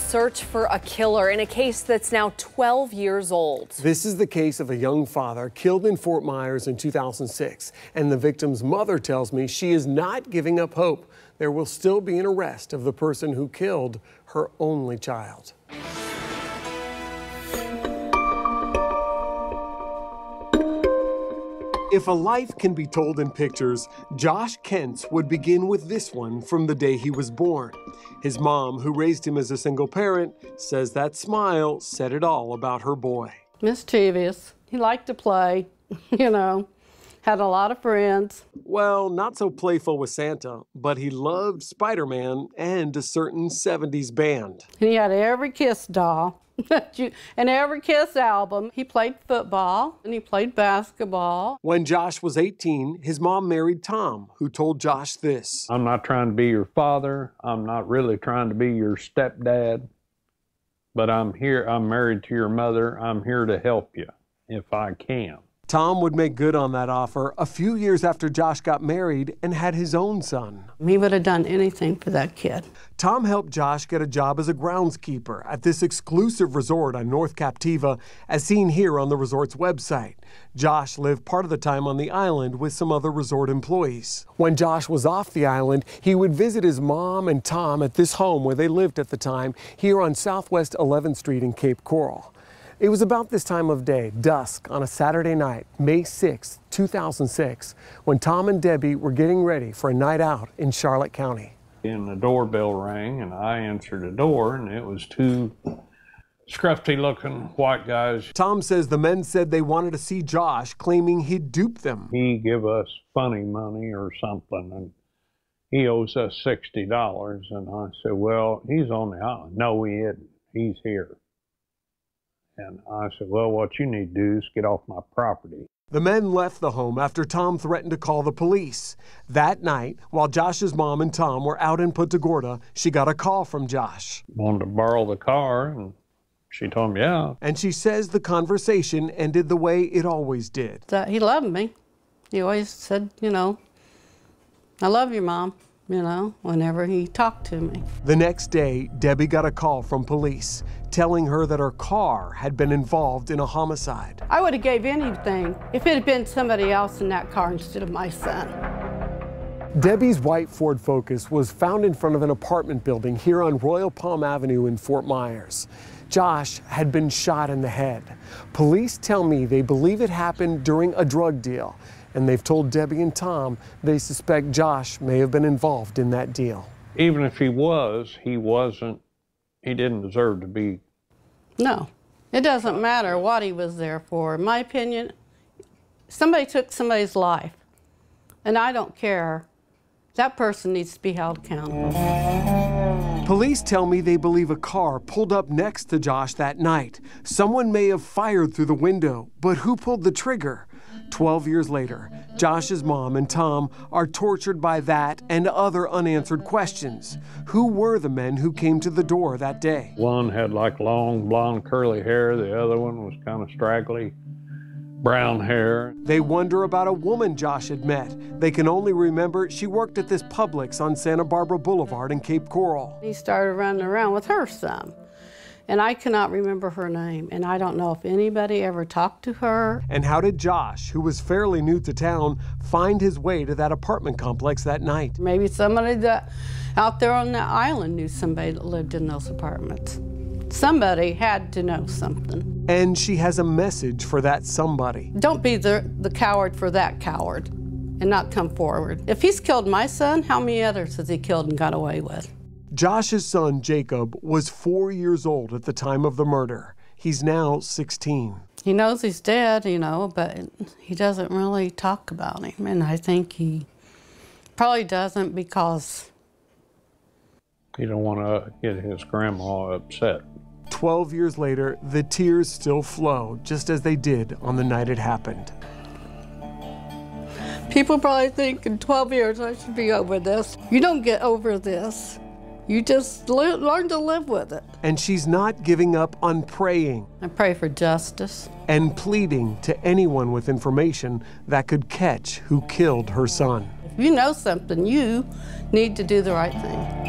search for a killer in a case that's now 12 years old. This is the case of a young father killed in Fort Myers in 2006. And the victim's mother tells me she is not giving up hope. There will still be an arrest of the person who killed her only child. If a life can be told in pictures, Josh Kent's would begin with this one from the day he was born. His mom, who raised him as a single parent, says that smile said it all about her boy. Mischievous. He liked to play, had a lot of friends. Well, not so playful with Santa, but he loved Spider-Man and a certain 70s band. And he had every Kiss doll. And every Kiss album. He played football and he played basketball. When Josh was 18, his mom married Tom, who told Josh this. I'm not trying to be your father. I'm not really trying to be your stepdad. But I'm here. I'm married to your mother. I'm here to help you if I can. Tom would make good on that offer a few years after Josh got married and had his own son. He would have done anything for that kid. Tom helped Josh get a job as a groundskeeper at this exclusive resort on North Captiva, as seen here on the resort's website. Josh lived part of the time on the island with some other resort employees. When Josh was off the island, he would visit his mom and Tom at this home where they lived at the time, here on Southwest 11th Street in Cape Coral. It was about this time of day, dusk, on a Saturday night, May 6, 2006, when Tom and Debbie were getting ready for a night out in Charlotte County. And the doorbell rang, and I answered the door, and it was two scruffy-looking white guys. Tom says the men said they wanted to see Josh, claiming he'd duped them. He give us funny money or something, and he owes us $60. And I said, well, he's on the island. No, he isn't. He's here. And I said, well, what you need to do is get off my property. The men left the home after Tom threatened to call the police. That night, while Josh's mom and Tom were out in Punta Gorda, she got a call from Josh. Wanted to borrow the car, and she told him, yeah. And she says the conversation ended the way it always did. He loved me. He always said, I love you, Mom, whenever he talked to me. The next day, Debbie got a call from police telling her that her car had been involved in a homicide. I would have gave anything if it had been somebody else in that car instead of my son. Debbie's white Ford Focus was found in front of an apartment building here on Royal Palm Avenue in Fort Myers. Josh had been shot in the head. Police tell me they believe it happened during a drug deal, and they've told Debbie and Tom they suspect Josh may have been involved in that deal. Even if he was, he didn't deserve to be. No, it doesn't matter what he was there for. In my opinion, somebody took somebody's life, and I don't care. That person needs to be held accountable. Police tell me they believe a car pulled up next to Josh that night. Someone may have fired through the window, but who pulled the trigger? 12 years later, Josh's mom and Tom are tortured by that and other unanswered questions. Who were the men who came to the door that day? One had like long blonde curly hair. The other one was kind of straggly brown hair. They wonder about a woman Josh had met. They can only remember she worked at this Publix on Santa Barbara Boulevard in Cape Coral. He started running around with her some. And I cannot remember her name, and I don't know if anybody ever talked to her. And how did Josh, who was fairly new to town, find his way to that apartment complex that night? Maybe somebody that out there on the island knew somebody that lived in those apartments. Somebody had to know something. And she has a message for that somebody. Don't be the coward for that coward and not come forward. If he's killed my son, how many others has he killed and got away with? Josh's son, Jacob, was 4 years old at the time of the murder. He's now 16. He knows he's dead, but he doesn't really talk about him. And I think he probably doesn't because he don't want to get his grandma upset. 12 years later, the tears still flow, just as they did on the night it happened. People probably think in 12 years I should be over this. You don't get over this. You just learn to live with it. And she's not giving up on praying. I pray for justice. And pleading to anyone with information that could catch who killed her son. If you know something, you need to do the right thing.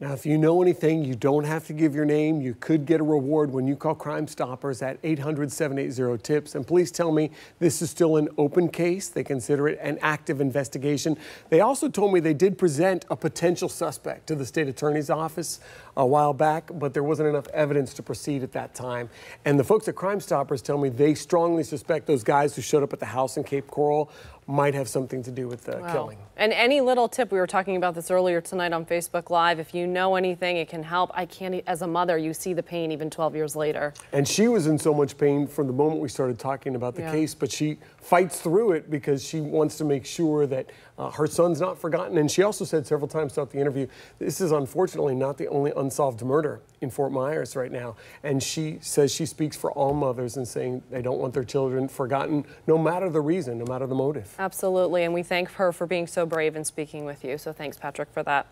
Now, if you know anything, you don't have to give your name. You could get a reward when you call Crime Stoppers at 800-780-TIPS. And please tell me this is still an open case. They consider it an active investigation. They also told me they did present a potential suspect to the state attorney's office a while back, but there wasn't enough evidence to proceed at that time. And the folks at Crime Stoppers tell me they strongly suspect those guys who showed up at the house in Cape Coral might have something to do with the killing. And any little tip, we were talking about this earlier tonight on Facebook Live, if you know anything, it can help. I can't, as a mother, you see the pain even 12 years later. And she was in so much pain from the moment we started talking about the case, but she fights through it because she wants to make sure that her son's not forgotten. And she also said several times throughout the interview, this is unfortunately not the only unsolved murder in Fort Myers right now. And she says she speaks for all mothers in saying they don't want their children forgotten, no matter the reason, no matter the motive. Absolutely, and we thank her for being so brave and speaking with you. So thanks, Patrick, for that.